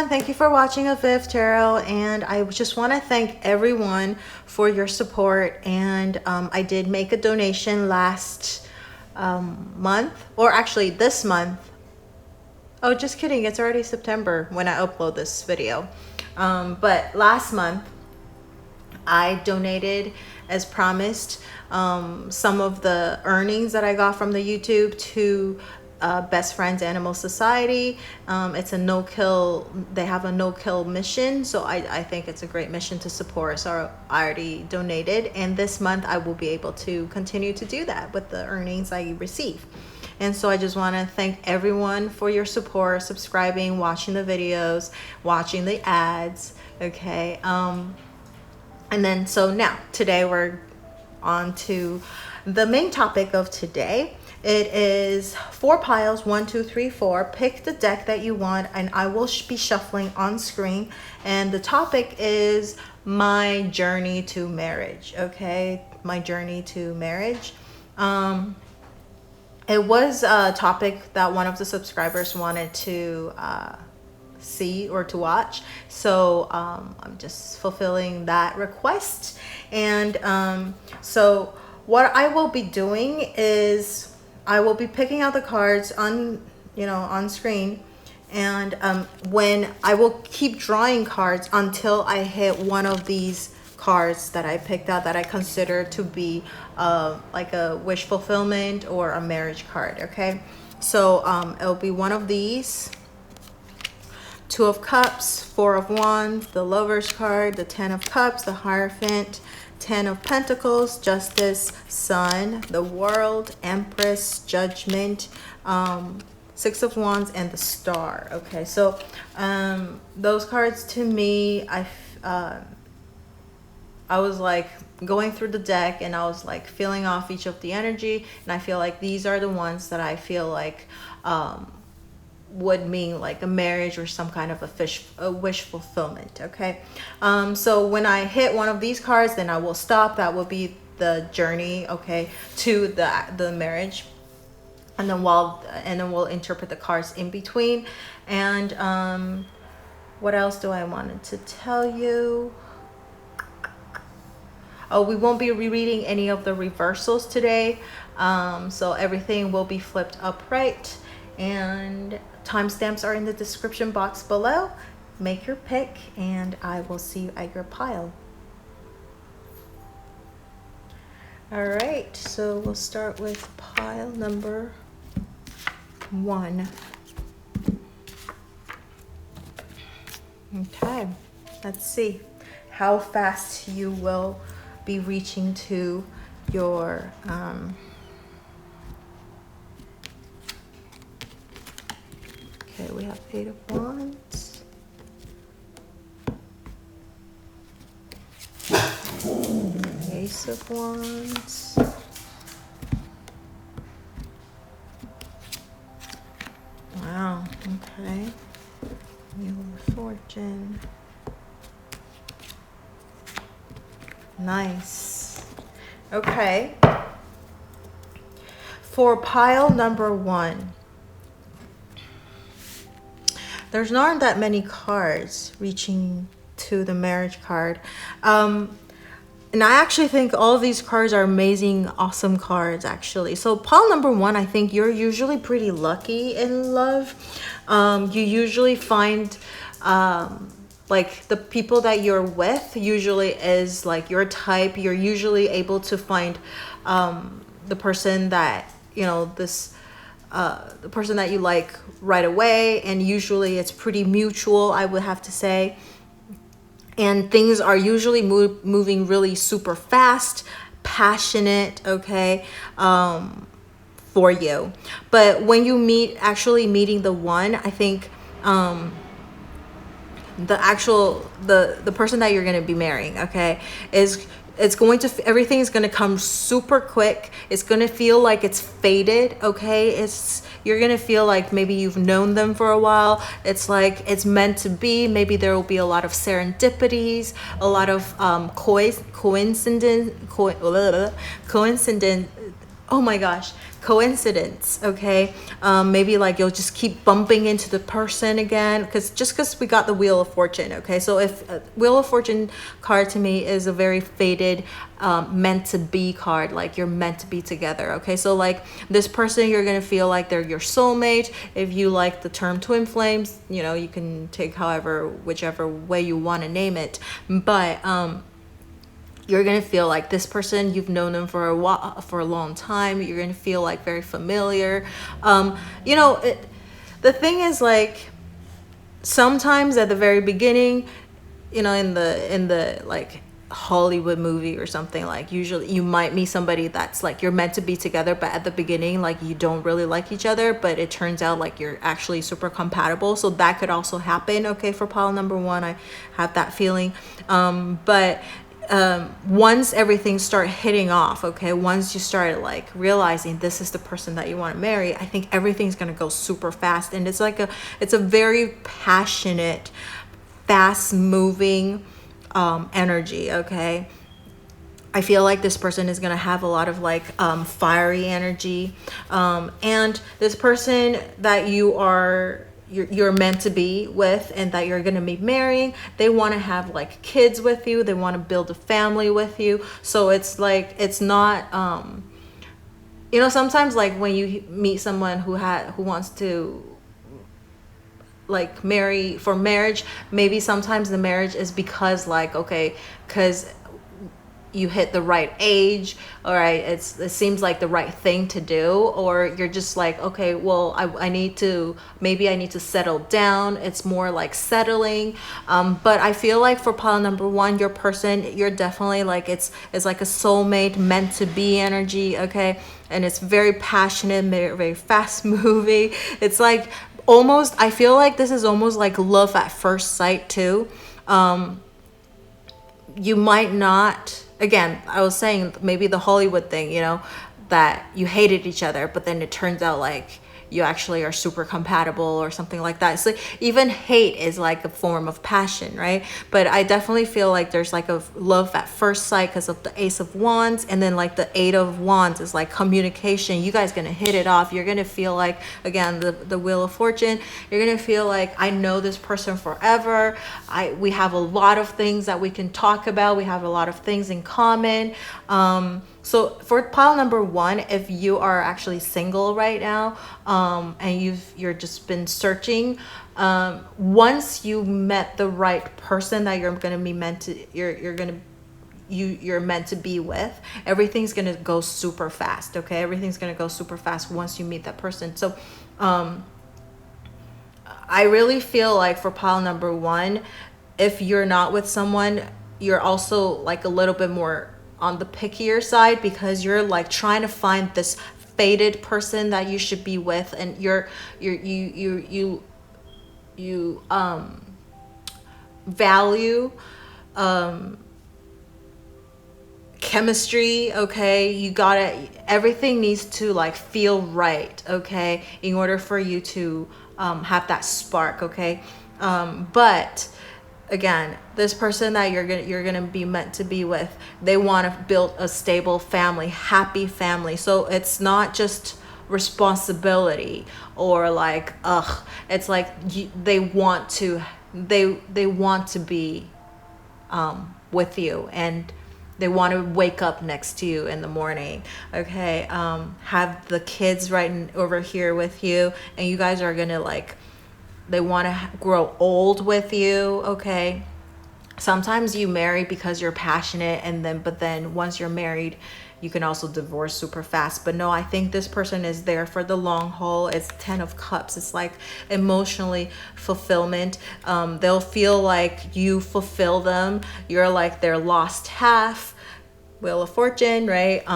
everyone. Thank you for watching avivTarot, and I just want to thank everyone for your support. And I did make a donation last month, or actually this month. Oh, just kidding. It's already September when I upload this video. But last month, I donated, as promised, some of the earnings that I got from the YouTube to Best Friends Animal Society. It's a no-kill, they have a no-kill mission, so I think it's a great mission to support. So I already donated, and this month I will be able to continue to do that with the earnings I receive. And so I just want to thank everyone for your support, subscribing, watching the videos, watching the ads. Okay, and then so now today we're on to the main topic of today. It is 4 piles, 1, 2, 3, 4. Pick the deck that you want, and I will be shuffling on screen. And the topic is my journey to marriage. Okay, my journey to marriage. It was a topic that one of the subscribers wanted to see or to watch, so I'm just fulfilling that request. And so what I will be doing is I will be picking out the cards on screen, and when I will keep drawing cards until I hit one of these cards that I picked out that I consider to be like a wish fulfillment or a marriage card. Okay, so it'll be one of these: 2 of Cups, 4 of Wands, the Lover's card, the 10 of Cups, the Hierophant, 10 of Pentacles, Justice, Sun, the World, Empress, Judgment, 6 of Wands, and the Star. Okay, so those cards, to me, I was like going through the deck, and I was like feeling off each of the energy, and I feel like these are the ones that I feel like would mean like a marriage or some kind of a wish fulfillment. Okay, so when I hit one of these cards, then I will stop. That will be the journey, okay, to the marriage, and then we'll interpret the cards in between. And what else do I wanted to tell you? Oh, we won't be rereading any of the reversals today, so everything will be flipped upright, and timestamps are in the description box below. Make your pick, and I will see you at your pile. All right, so we'll start with pile number 1. Okay, let's see how fast you will be reaching to your okay, we have 8 of Wands, Ace of Wands, wow, okay, Wheel of Fortune. Nice. Okay, for pile number 1, there's not that many cards reaching to the marriage card, and I actually think all of these cards are amazing, awesome cards actually. So pile number 1, I think you're usually pretty lucky in love. You usually find like the people that you're with usually is like your type. You're usually able to find the person that the person that you like right away, and usually it's pretty mutual, I would have to say. And things are usually moving really super fast, passionate, okay, for you. But when you meeting the one, I think the person that you're going to be marrying, okay, everything is going to come super quick. It's going to feel like it's fated, okay? You're going to feel like maybe you've known them for a while. It's like it's meant to be. Maybe there will be a lot of serendipities, a lot of coincidence, okay? Maybe like you'll just keep bumping into the person again, because we got the Wheel of Fortune, okay? So if Wheel of Fortune card to me is a very faded meant to be card, like you're meant to be together, okay? So like this person, you're gonna feel like they're your soulmate. If you like the term twin flames, you know, you can take whichever way you want to name it, but you're gonna feel like this person, you've known them for a long time. You're gonna feel like very familiar. You know, the thing is, like, sometimes at the very beginning, you know, in the like Hollywood movie or something, like usually you might meet somebody that's like you're meant to be together, but at the beginning, like you don't really like each other, but it turns out like you're actually super compatible. So that could also happen, okay? For pile number 1, I have that feeling. But once everything start hitting off, okay, once you start like realizing this is the person that you want to marry, I think everything's gonna go super fast. And it's like it's a very passionate, fast moving energy, okay? I feel like this person is gonna have a lot of like fiery energy, and this person that you're meant to be with and that you're gonna be marrying, they want to have like kids with you, they want to build a family with you. So it's like, it's not you know, sometimes like when you meet someone who wants to like marry for marriage, maybe sometimes the marriage is because like, okay, because you hit the right age, all right, it seems like the right thing to do, or you're just like, okay, well, I need to settle down. It's more like settling. But I feel like for pile number 1, your person, you're definitely like, it's like a soulmate, meant to be energy, okay? And it's very passionate, very, very fast moving. It's like almost, I feel like this is almost like love at first sight too. You might not, again, I was saying maybe the Hollywood thing, you know, that you hated each other, but then it turns out like you actually are super compatible or something like that. So even hate is like a form of passion, right? But I definitely feel like there's like a love at first sight because of the Ace of Wands, and then like the Eight of Wands is like communication. You guys gonna hit it off. You're gonna feel like, again, the Wheel of Fortune, you're gonna feel like, I know this person forever. We have a lot of things that we can talk about. We have a lot of things in common. So for pile number 1, if you are actually single right now, and you're just been searching, once you met the right person that you're meant to be with, everything's gonna go super fast, okay? Everything's gonna go super fast once you meet that person. So I really feel like for pile number 1, if you're not with someone, you're also like a little bit more on the pickier side, because you're like trying to find this fated person that you should be with, and you value chemistry, okay? Everything needs to like feel right, okay, in order for you to have that spark, okay? But again, this person that you're gonna be meant to be with, they want to build a stable family, happy family. So it's not just responsibility or like, it's like they want to be with you, and they want to wake up next to you in the morning, okay? Have the kids right over here with you, and you guys are gonna like, they want to grow old with you, okay? Sometimes you marry because you're passionate, but then once you're married, you can also divorce super fast. But no, I think this person is there for the long haul. It's 10 of Cups. It's like emotionally fulfillment. They'll feel like you fulfill them. You're like their lost half. Wheel of Fortune, right?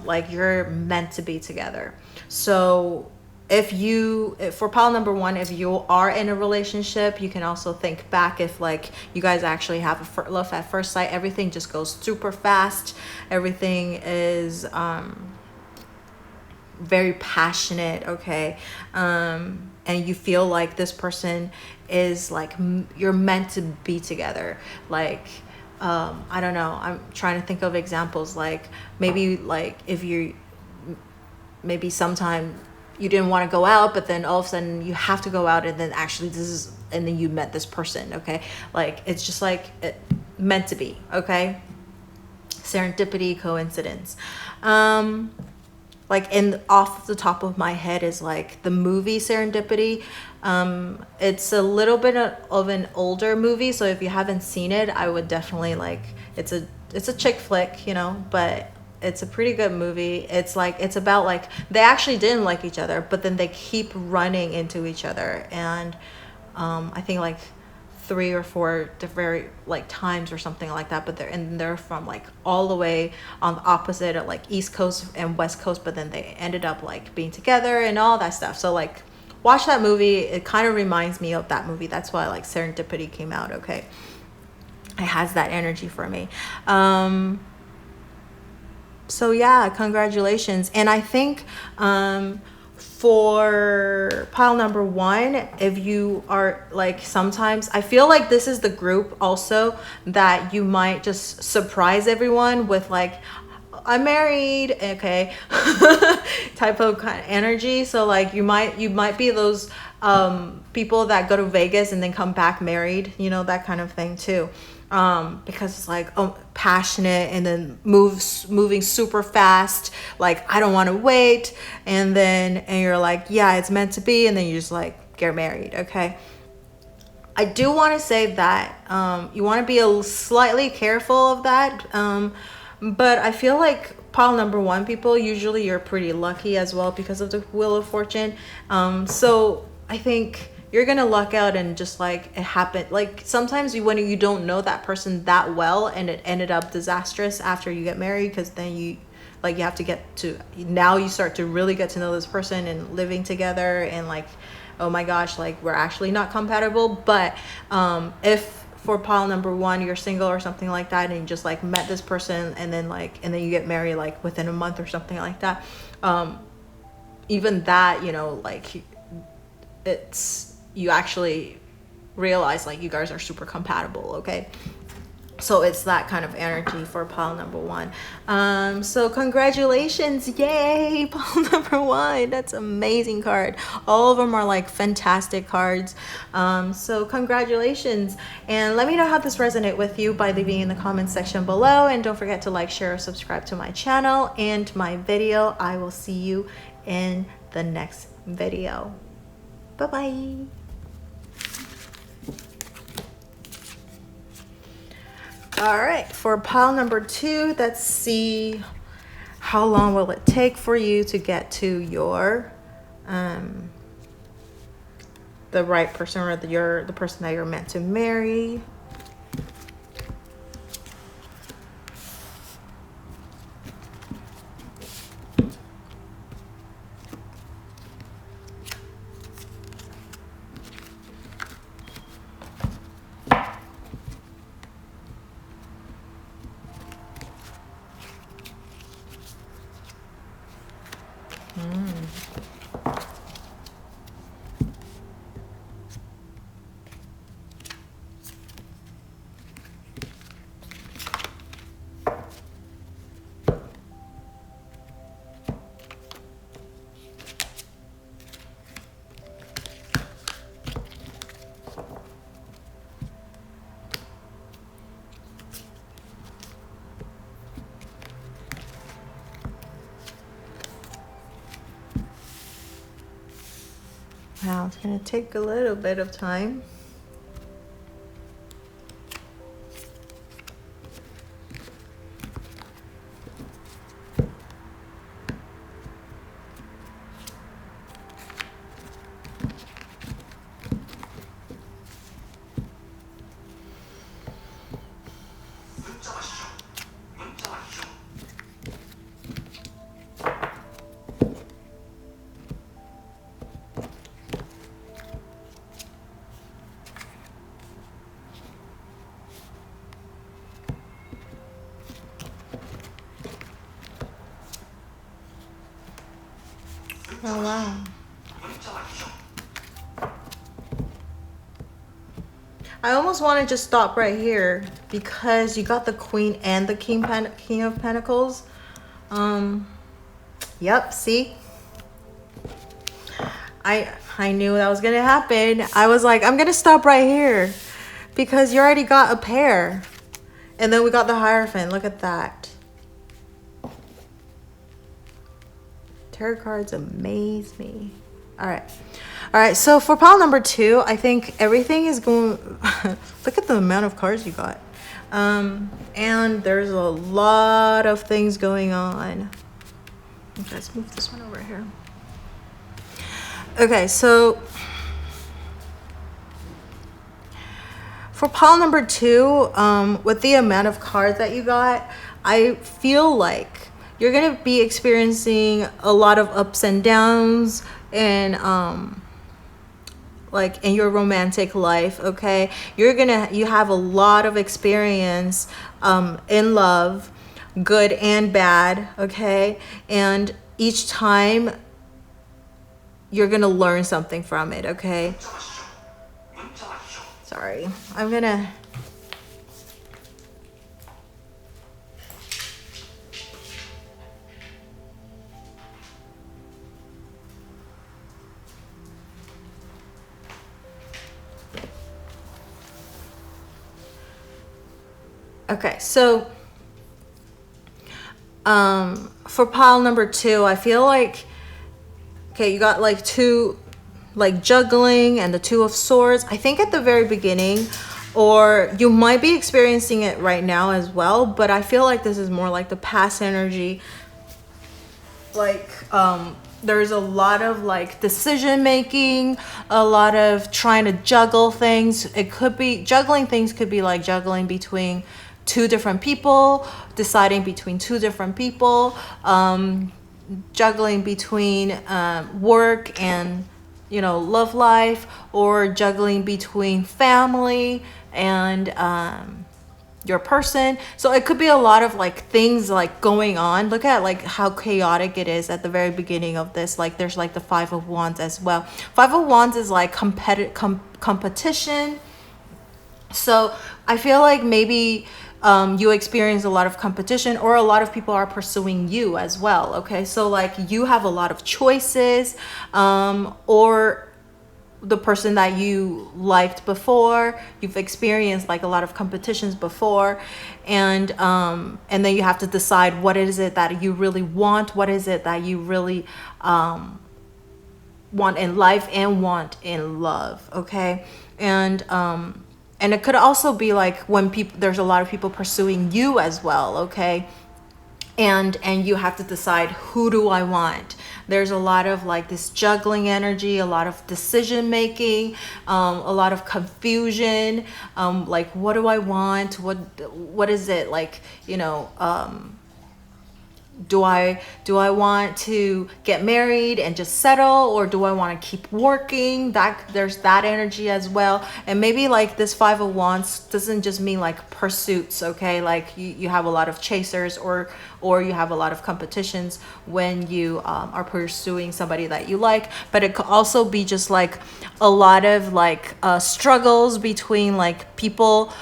Like you're meant to be together. So for pile number 1, if you are in a relationship, you can also think back if like you guys actually have a love at first sight. Everything just goes super fast. Everything is very passionate, okay? And you feel like this person is like, you're meant to be together. Like I don't know, I'm trying to think of examples, like maybe like if you maybe sometime you didn't want to go out, but then all of a sudden you have to go out, and then actually and then you met this person, okay? Like, it's just like meant to be, okay? Serendipity, coincidence. Like, off the top of my head is like the movie Serendipity. It's a little bit of an older movie, so if you haven't seen it, I would definitely, like, it's a chick flick, you know, but it's a pretty good movie. It's like, it's about, like, they actually didn't like each other, but then they keep running into each other, and I think like 3 or 4 different, like, times or something like that, but they're from, like, all the way on the opposite of, like, East Coast and West Coast, but then they ended up, like, being together and all that stuff. So, like, watch that movie. It kind of reminds me of that movie. That's why, like, Serendipity came out, okay? It has that energy for me. So yeah, congratulations. And I think for pile number 1, if you are, like, sometimes I feel like this is the group also that you might just surprise everyone with, like, I'm married, okay, type of kind of energy. So, like, you might be those people that go to Vegas and then come back married, you know, that kind of thing too. Because it's like, passionate, and then moving super fast, like, I don't want to wait, and you're like, yeah, it's meant to be, and then you just, like, get married, okay? I do want to say that you want to be slightly careful of that, but I feel like pile number 1 people, usually you're pretty lucky as well because of the Wheel of Fortune. So I think you're gonna luck out, and just, like, it happened. Like, sometimes when you don't know that person that well, and it ended up disastrous after you get married, because then you have to now you start to really get to know this person and living together, and, like, oh my gosh, like, we're actually not compatible. But if for pile number 1 you're single or something like that, and you just, like, met this person, and then you get married, like, within a month or something like that, even that, you know, like, you actually realize, like, you guys are super compatible, okay? So it's that kind of energy for pile number 1. So congratulations, yay, pile number 1. That's an amazing card. All of them are, like, fantastic cards. So congratulations, and let me know how this resonated with you by leaving in the comments section below, and don't forget to like, share, or subscribe to my channel and my video. I will see you in the next video. Bye-bye. All right, for pile number 2, let's see how long will it take for you to get to your the right person, or the person that you're meant to marry. Wow, it's gonna take a little bit of time. Oh, wow. I almost want to just stop right here because you got the Queen and the King of Pentacles. Yep, see? I knew that was gonna happen. I was like, I'm gonna stop right here because you already got a pair. And then we got the Hierophant. Look at that. Tarot cards amaze me. All right, so for pile number 2, I think everything is going look at the amount of cards you got. And there's a lot of things going on. Okay, let's move this one over here. Okay, so for pile number 2, with the amount of cards that you got, I feel like you're gonna be experiencing a lot of ups and downs and like in your romantic life. Okay, you have a lot of experience in love, good and bad. Okay, and each time you're gonna learn something from it. Okay, sorry, I'm gonna okay, so for pile number 2, I feel like, okay, you got like 2, like juggling and the 2 of Swords. I think at the very beginning, or you might be experiencing it right now as well, but I feel like this is more like the past energy. Like there's a lot of like decision making, a lot of trying to juggle things. It could be juggling things, could be like juggling between 2 different people, deciding between 2 different people, juggling between work and, you know, love life, or juggling between family and your person. So it could be a lot of like things like going on. Look at like how chaotic it is at the very beginning of this. Like there's like the 5 of Wands as well. 5 of Wands is like competition. So I feel like maybe you experience a lot of competition, or a lot of people are pursuing you as well. Okay, so like you have a lot of choices, or the person that you liked before, you've experienced like a lot of competitions before, and then you have to decide what is it that you really want, what is it that you really want in life and want in love. Okay, and it could also be like when there's a lot of people pursuing you as well. Okay, and you have to decide, who do I want? There's a lot of like this juggling energy, a lot of decision making, a lot of confusion, like what do I want, what is it, like, you know, do I want to get married and just settle, or do I want to keep working? That there's that energy as well. And maybe like this 5 of Wands doesn't just mean like pursuits. Okay, like you have a lot of chasers, or you have a lot of competitions when you are pursuing somebody that you like. But it could also be just like a lot of like struggles between like people,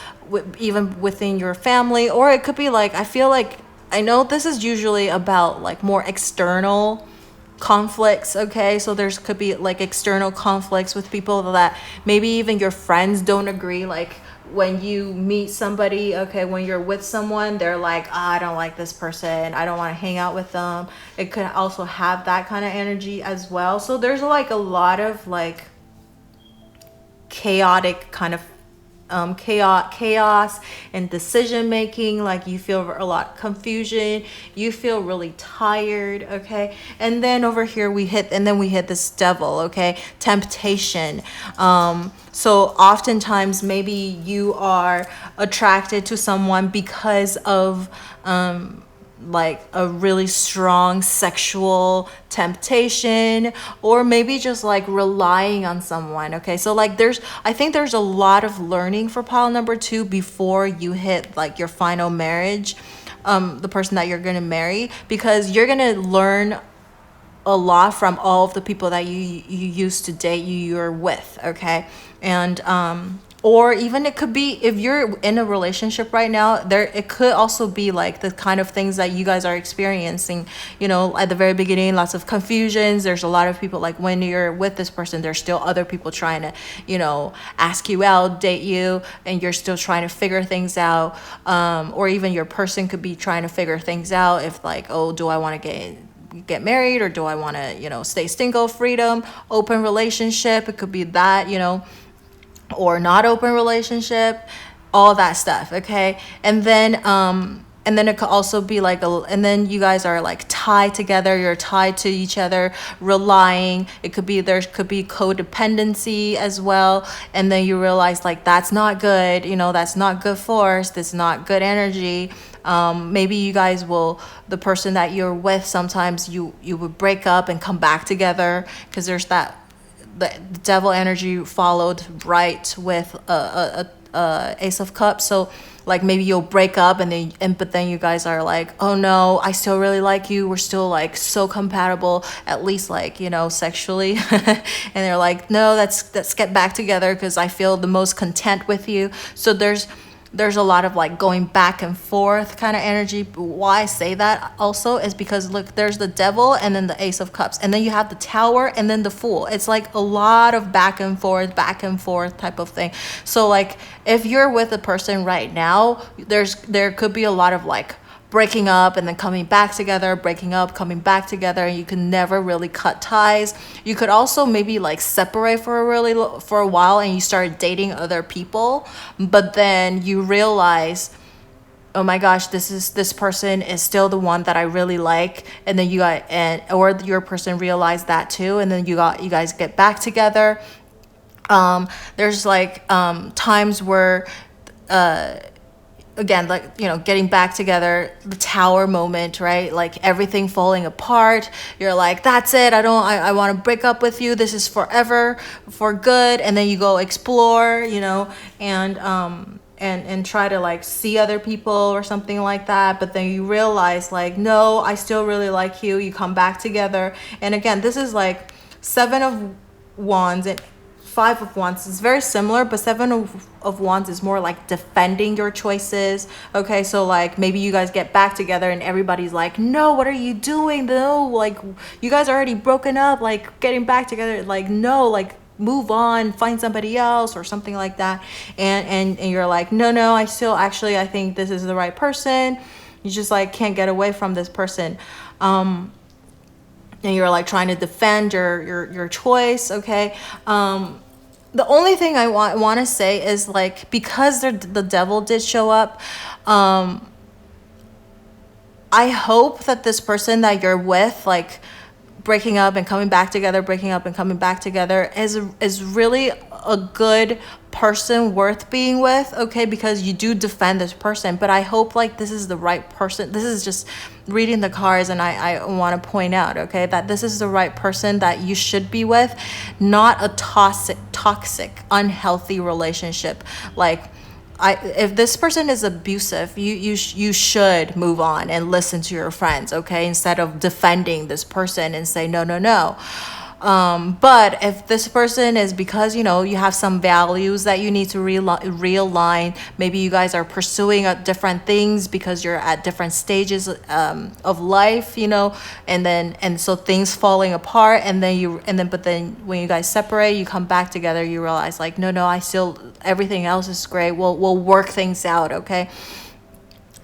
even within your family. Or it could be like, I feel like, I know this is usually about like more external conflicts. Okay, so there's could be like external conflicts with people that maybe even your friends don't agree. Like when you meet somebody, okay, when you're with someone, they're like, I don't like this person, I don't want to hang out with them. It could also have that kind of energy as well. So there's like a lot of like chaotic kind of chaos and decision making. Like you feel a lot of confusion, you feel really tired. Okay, and then over here we hit this Devil. Okay, temptation. So oftentimes maybe you are attracted to someone because of like a really strong sexual temptation, or maybe just like relying on someone. Okay, so like I think there's a lot of learning for pile number 2 before you hit like your final marriage, the person that you're gonna marry, because you're gonna learn a lot from all of the people that you used to date, you're with. Okay, and or even it could be, if you're in a relationship right now, it could also be like the kind of things that you guys are experiencing, you know, at the very beginning, lots of confusions. There's a lot of people, like when you're with this person, there's still other people trying to, you know, ask you out, date you, and you're still trying to figure things out. Or even your person could be trying to figure things out, if like, oh, do I want to get married, or do I want to, you know, stay single, freedom, open relationship? It could be that, you know, or not open relationship, all that stuff. Okay. And then it could also be like and then you guys are like tied together, you're tied to each other, relying. It could be, there could be codependency as well. And then you realize like, that's not good, you know, that's not good force, that's not good energy. Maybe you guys will, the person that you're with, sometimes you would break up and come back together, because there's that, the devil energy followed right with a Ace of Cups. So like maybe you'll break up but then you guys are like, oh no, I still really like you, we're still like so compatible, at least like, you know, sexually. And they're like, no, let's get back together because I feel the most content with you. So there's a lot of like going back and forth kind of energy. Why I say that also is because look, there's the devil and then the Ace of Cups, and then you have the Tower and then the Fool. It's like a lot of back and forth type of thing. So like if you're with a person right now, there could be a lot of like breaking up and then coming back together, breaking up, coming back together, and you can never really cut ties. You could also maybe like separate for a while and you start dating other people, but then you realize, oh my gosh, this person is still the one that I really like, and then or your person realized that too, and then you guys get back together. There's like times where again, like, you know, getting back together, the Tower moment, right? Like everything falling apart. You're like, that's it. I want to break up with you. This is forever, for good. And then you go explore, you know, and try to like see other people or something like that. But then you realize like, no, I still really like you. You come back together. And again, this is like 7 of Wands and 5 of Wands is very similar, but 7 of Wands is more like defending your choices. Okay, so like maybe you guys get back together and everybody's like, no, what are you doing? No, like you guys are already broken up, like getting back together, like no, like move on, find somebody else or something like that. And you're like, no, I think this is the right person. You just like can't get away from this person. And you're like trying to defend your choice. Okay. The only thing I want to say is like, because the devil did show up, I hope that this person that you're with, like breaking up and coming back together, is really a good person worth being with. Okay, because you do defend this person, but I hope like this is the right person. This is just reading the cards, and I want to point out, okay, that this is the right person that you should be with, not a toxic, unhealthy relationship. Like if this person is abusive, you should move on and listen to your friends, okay, instead of defending this person and say no. But if this person is, because you know you have some values that you need to realign, maybe you guys are pursuing different things because you're at different stages of life, you know, and so things falling apart, but then when you guys separate, you come back together, you realize like no, everything else is great, we'll work things out, okay.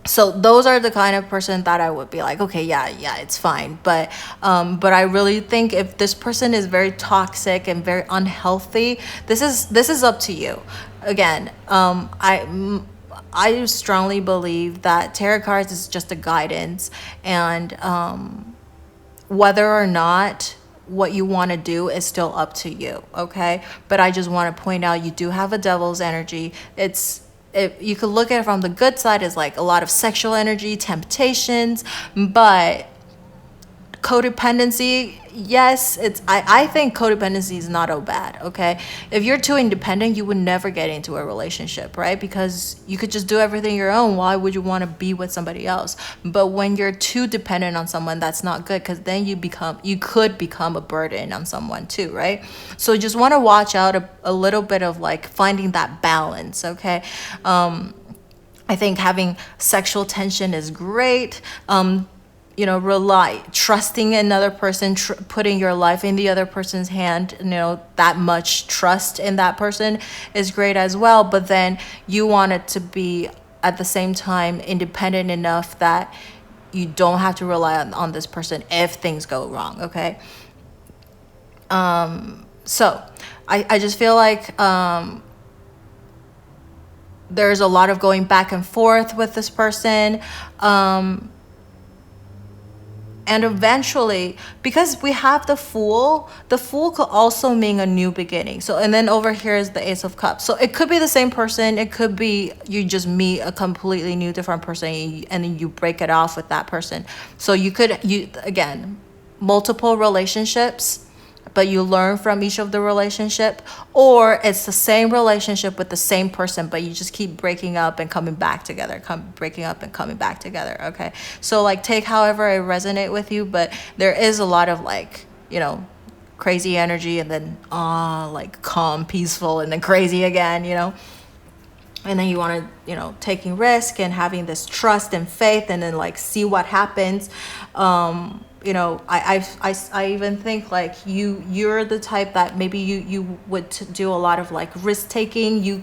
So those are the kind of person that I would be like, okay, yeah, it's fine. But I really think if this person is very toxic and very unhealthy, this is up to you. Again, I strongly believe that tarot cards is just a guidance, and whether or not what you want to do is still up to you, okay? But I just want to point out, you do have a devil's energy. You could look at it from the good side as like a lot of sexual energy, temptations, but codependency, yes, I think codependency is not all bad, okay? If you're too independent, you would never get into a relationship, right? Because you could just do everything your own. Why would you want to be with somebody else? But when you're too dependent on someone, that's not good, because then you could become a burden on someone too, right? So you just want to watch out a little bit of like finding that balance, okay? I think having sexual tension is great. Trusting another person, putting your life in the other person's hand, that much trust in that person is great as well. But then you want it to be at the same time independent enough that you don't have to rely on this person if things go wrong, okay? So I just feel like there's a lot of going back and forth with this person. And eventually, because we have the Fool could also mean a new beginning. So, and then over here is the Ace of Cups. So it could be the same person. It could be you just meet a completely new, different person, and then you break it off with that person. So again, multiple relationships, but you learn from each of the relationship, or it's the same relationship with the same person, but you just keep breaking up and coming back together, breaking up and coming back together, okay? So like take however it resonate with you, but there is a lot of like, crazy energy, and then like calm, peaceful, and then crazy again, and then you want to taking risk and having this trust and faith, and then like see what happens. I even think like you're the type that maybe you would do a lot of like risk taking. You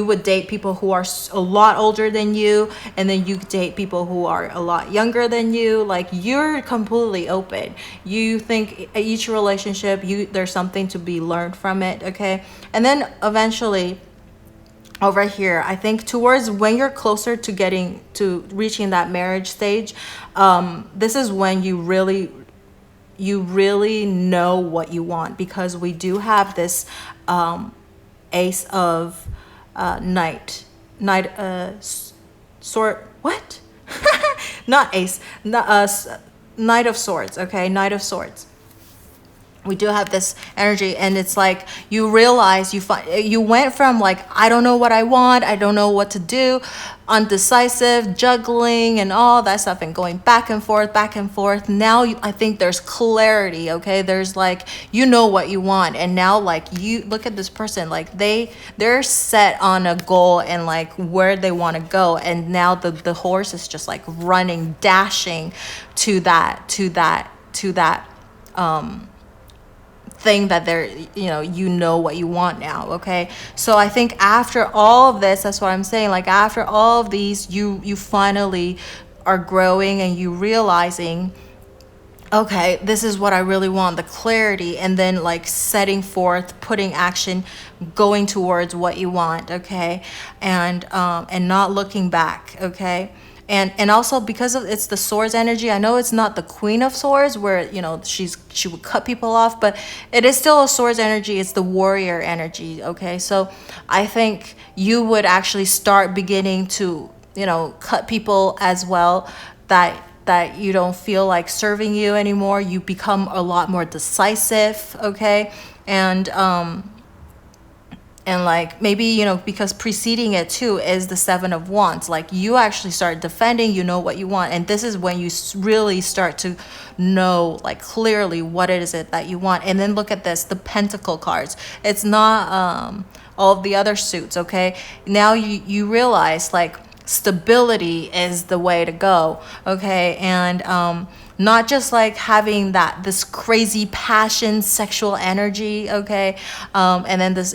would date people who are a lot older than you, and then you date people who are a lot younger than you. Like you're completely open. You think each relationship, there's something to be learned from it, okay? And then eventually over here, I think towards when you're closer to reaching that marriage stage, this is when you really know what you want, because we do have this Ace of sword, what? Not Ace, Knight of Swords, okay? Knight of Swords. We do have this energy, and it's like you realize you went from like, I don't know what I want, I don't know what to do, undecisive, juggling and all that stuff, and going back and forth. Now I think there's clarity, okay? There's like, what you want, and now like you look at this person, like they're set on a goal and like where they want to go, and now the horse is just like running, dashing to that thing that they're what you want now, okay? So I think after all of this, that's what I'm saying, like after all of these, you finally are growing and you realizing, okay, this is what I really want, the clarity, and then like setting forth, putting action, going towards what you want, okay? And not looking back, okay? And also because it's the Swords energy, I know it's not the Queen of Swords where she would cut people off, but it is still a Swords energy. It's the warrior energy, okay? So I think you would actually start beginning to cut people as well that you don't feel like serving you anymore. You become a lot more decisive, okay? And like maybe, because preceding it too is the Seven of Wands. Like you actually start defending, what you want. And this is when you really start to know like clearly what it is that you want. And then look at this, the Pentacle cards. It's not all of the other suits, okay? Now you realize like stability is the way to go, okay? And not just like having this crazy passion, sexual energy, okay? And then this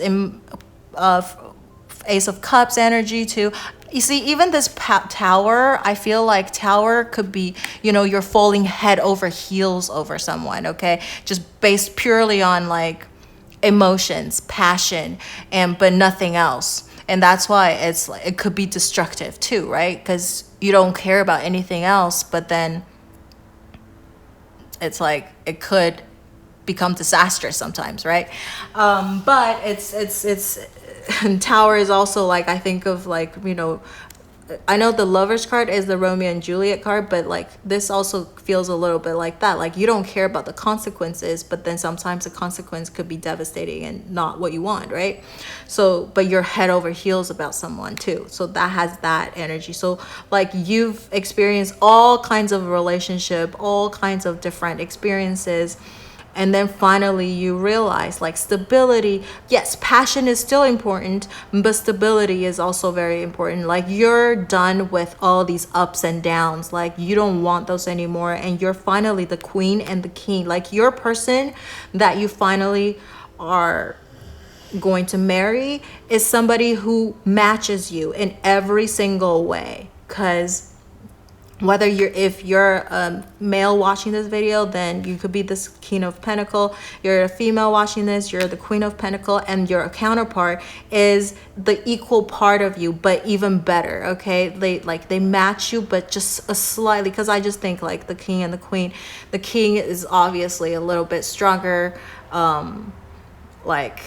Ace of Cups energy too. You see, even this Tower, I feel like Tower could be, you're falling head over heels over someone, okay? Just based purely on like emotions, passion, but nothing else. And that's why it could be destructive too, right? Because you don't care about anything else, but then it's like it could become disastrous sometimes, right? But it's Tower is also like, I think of like, I know the Lovers card is the Romeo and Juliet card, but like this also feels a little bit like that. Like you don't care about the consequences, but then sometimes the consequence could be devastating and not what you want, right? So, but you're head over heels about someone too. So that has that energy. So like you've experienced all kinds of relationship, all kinds of different experiences. And then finally you realize like stability, yes, passion is still important, but stability is also very important. Like you're done with all these ups and downs. Like you don't want those anymore. And you're finally the queen and the king. Like your person that you finally are going to marry is somebody who matches you in every single way. Because whether if you're a male watching this video, then you could be this King of Pentacle. You're a female watching this, you're the Queen of Pentacle, and your counterpart is the equal part of you, but even better. Okay, they match you, but just a slightly, because I just think like the king and the queen. The king is obviously a little bit stronger, like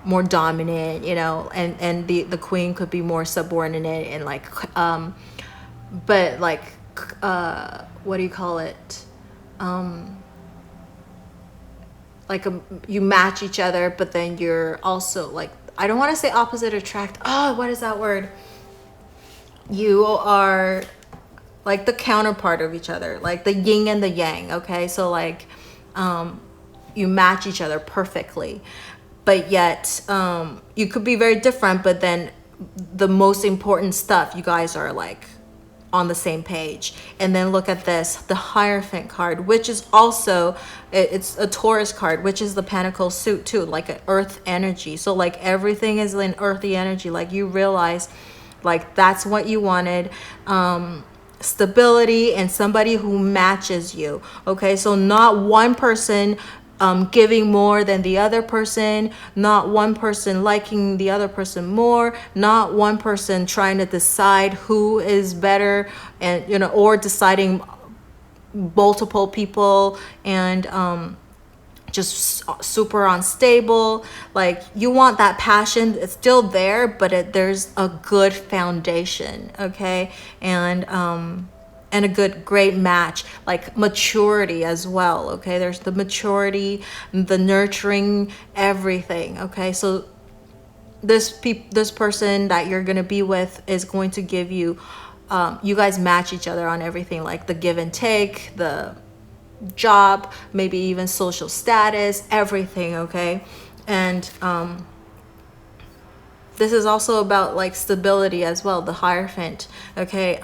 more dominant, you know, and the queen could be more subordinate and like but like what do you call it, like you match each other, but then you're also like, I don't want to say opposite attract, what is that word, you are like the counterpart of each other, like the yin and the yang. Okay, so like you match each other perfectly, but yet you could be very different, but then the most important stuff you guys are like on the same page. And then look at this, the Hierophant card, which is also, it's a Taurus card, which is the Pentacle suit too, like an earth energy. So like everything is in earthy energy. Like you realize like that's what you wanted, stability and somebody who matches you. Okay, so not one person giving more than the other person, not one person liking the other person more, not one person trying to decide who is better, and you know, or deciding multiple people, and just super unstable. Like you want that passion, it's still there, but there's a good foundation. Okay, and a great match, like maturity as well. Okay, there's the maturity, the nurturing, everything. Okay, so this person that you're gonna be with is going to give you, you guys match each other on everything, like the give and take, the job, maybe even social status, everything. Okay, and this is also about like stability as well, the Hierophant. Okay,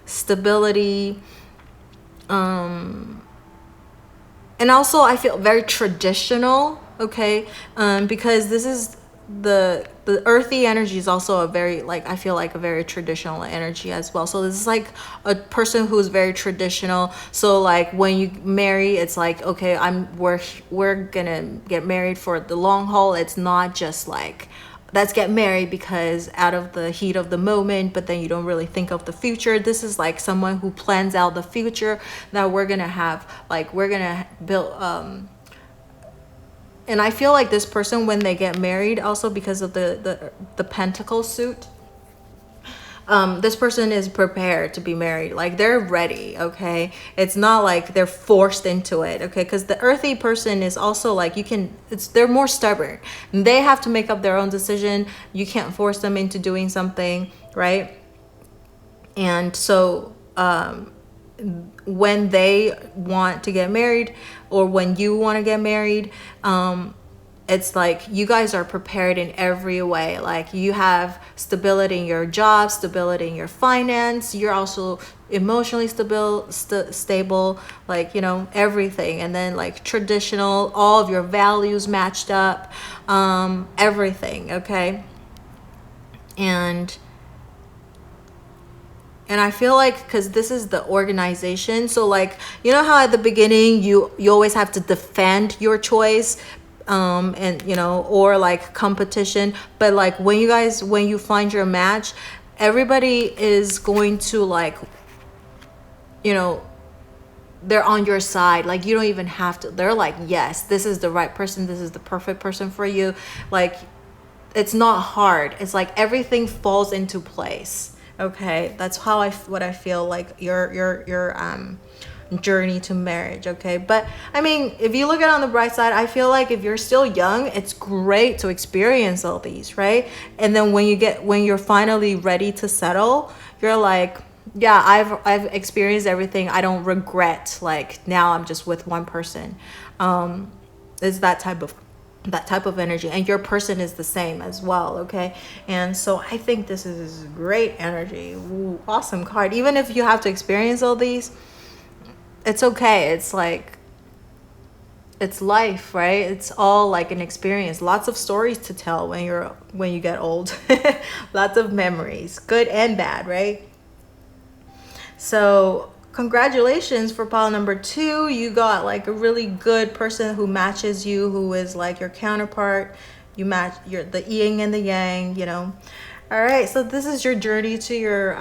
stability, and also I feel very traditional. Okay, because this is the earthy energy is also a very, like, I feel like a very traditional energy as well. So this is like a person who's very traditional. So like when you marry, it's like, okay, we're gonna get married for the long haul. It's not just like, let's get married because out of the heat of the moment, but then you don't really think of the future. This is like someone who plans out the future that we're gonna have, like we're gonna build, and I feel like this person, when they get married, also because of the Pentacle suit, this person is prepared to be married. Like they're ready. Okay, it's not like they're forced into it. Okay, because the earthy person is also like, they're more stubborn. They have to make up their own decision. You can't force them into doing something, right? And so when they want to get married, or when you want to get married, it's like you guys are prepared in every way. Like you have stability in your job, stability in your finance. You're also emotionally stable, like, you know, everything. And then like traditional, all of your values matched up, everything. Okay, and I feel like, because this is the organization, so like, you know how at the beginning you always have to defend your choice, and you know, or like competition, but like when you find your match, everybody is going to, like, you know, they're on your side. Like you don't even have to, they're like, yes, this is the right person, this is the perfect person for you. Like it's not hard, it's like everything falls into place. Okay, that's how what I feel like your journey to marriage. Okay, but I mean, if you look at it on the bright side, I feel like if you're still young, it's great to experience all these, right? And then when you're finally ready to settle, you're like, yeah, I've experienced everything. I don't regret, like, now I'm just with one person. It's that type of energy, and your person is the same as well. Okay, and so I think this is great energy. Ooh, awesome card. Even if you have to experience all these, it's okay. It's like, it's life, right? It's all like an experience. Lots of stories to tell when you get old. Lots of memories, good and bad, right? So congratulations for pile number 2. You got like a really good person who matches you, who is like your counterpart. You match the yin and the yang, you know. All right, so this is your journey to your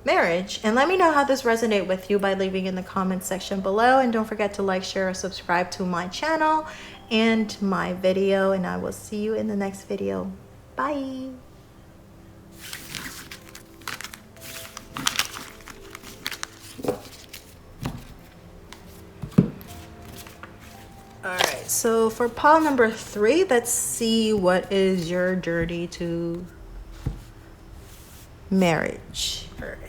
marriage. And let me know how this resonates with you by leaving in the comments section below. And don't forget to like, share, or subscribe to my channel and my video. And I will see you in the next video. Bye. All right, so for pile number 3, let's see what is your journey to marriage. All right.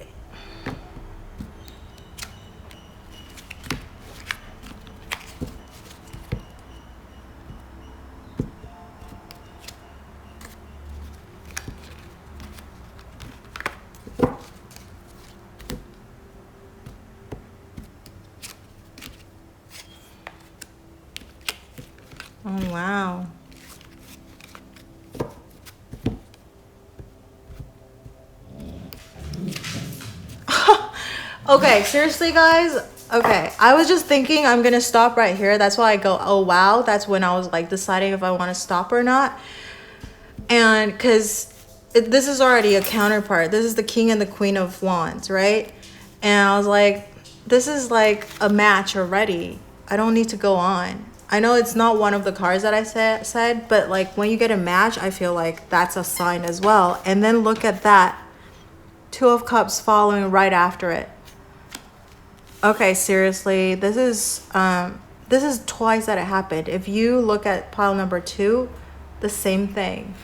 Oh, wow. Okay, seriously, guys. Okay, I was just thinking I'm gonna stop right here. That's why I go, oh wow. That's when I was like deciding if I want to stop or not. And because this is already a counterpart. This is the King and the Queen of Wands, right? And I was like, this is like a match already. I don't need to go on. I know it's not one of the cards that I said, but like when you get a match, I feel like that's a sign as well. And then look at that. 2 of Cups following right after it. Okay, seriously, this is twice that it happened. If you look at pile number 2, the same thing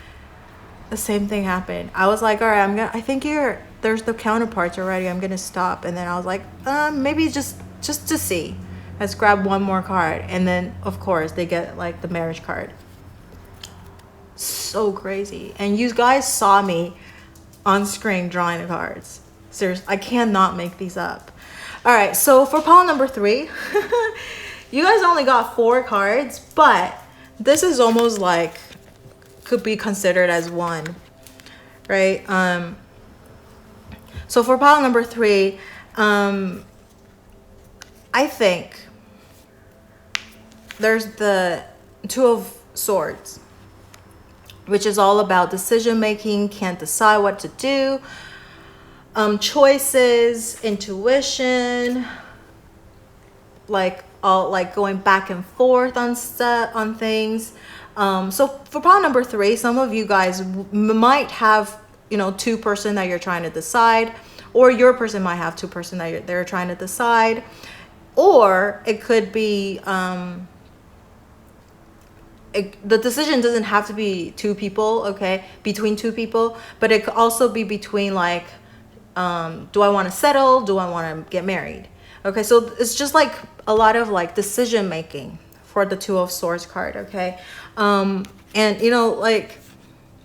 happened. I was like, all right, I think there's the counterparts already. I'm gonna stop. And then I was like, maybe just to see. Let's grab one more card. And then of course they get like the marriage card. So crazy. And you guys saw me on screen drawing the cards. Seriously, I cannot make these up. All right, so for pile number 3, you guys only got 4 cards, but this is almost like could be considered as one, right? So for pile number 3, I think there's the 2 of Swords, which is all about decision making, can't decide what to do, choices, intuition, like all like going back and forth on things. So for pile number 3, some of you guys might have, you know, 2 person that you're trying to decide, or your person might have 2 person that they're trying to decide, or it could be the decision doesn't have to be 2 people, okay, between 2 people, but it could also be between like, do I want to settle? Do I want to get married? Okay, so it's just like a lot of like decision making for the 2 of Swords card, okay? And you know, like,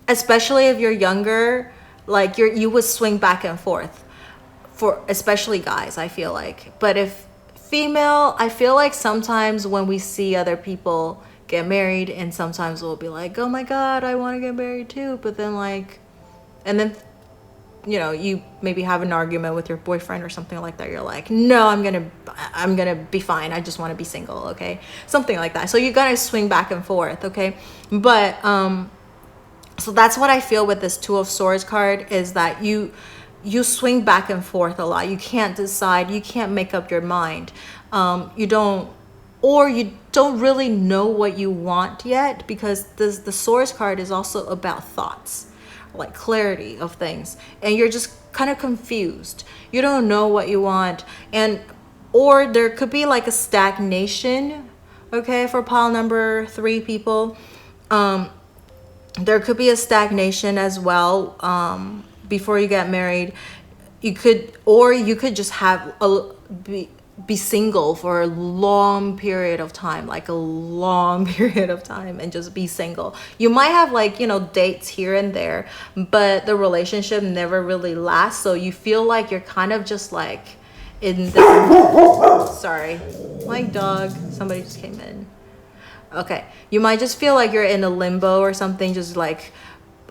especially if you're younger, like you would swing back and forth, for especially guys, I feel like. But if female, I feel like sometimes when we see other people get married, and sometimes we'll be like, oh my god, I want to get married too, but then like, and then, you know, you maybe have an argument with your boyfriend or something like that, you're like, no, I'm gonna be fine, I just want to be single, okay, something like that. So you gotta swing back and forth, okay? But so that's what I feel with this 2 of Swords card, is that you swing back and forth a lot. You can't decide, you can't make up your mind, you don't really know what you want yet, because the Swords card is also about thoughts, like clarity of things, and you're just kind of confused. You don't know what you want, or there could be like a stagnation, okay, for pile number 3 people. There could be a stagnation as well before you get married. You could just have be single for a long period of time, like a long period of time, and just be single. You might have like, you know, dates here and there, but the relationship never really lasts. So you feel like you're kind of just like in this, sorry, my dog, somebody just came in. Okay, you might just feel like you're in a limbo or something, just like,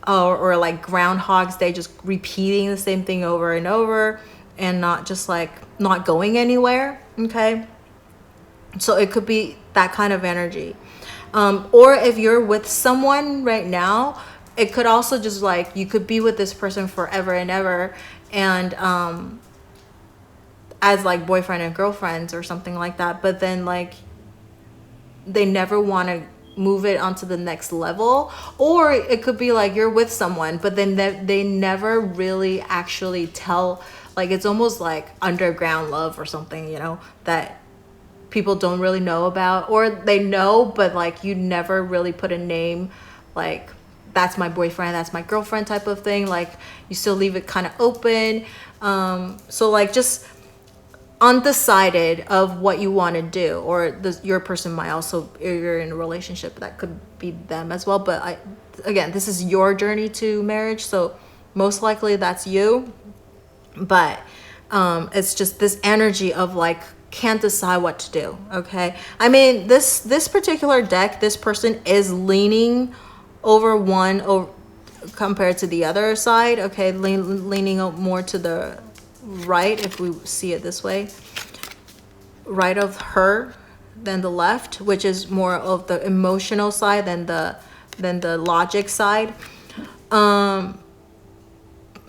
or like Groundhog's Day, just repeating the same thing over and over, and not going anywhere. Okay, so it could be that kind of energy. Or if you're with someone right now, it could also just like, you could be with this person forever and ever, and as like boyfriend and girlfriends or something like that, but then like they never want to move it onto the next level. Or it could be like you're with someone, but then they never really actually tell, like it's almost like underground love or something, you know, that people don't really know about, or they know, but like you never really put a name, like that's my boyfriend, that's my girlfriend type of thing. Like you still leave it kind of open. So like just undecided of what you want to do, or your person might also, you're in a relationship, that could be them as well. But again, this is your journey to marriage, so most likely that's you. But it's just this energy of like can't decide what to do. Okay, I mean this particular deck, this person is leaning over one compared to the other side. Okay, leaning more to the right, if we see it this way, right of her than the left, which is more of the emotional side than the logic side.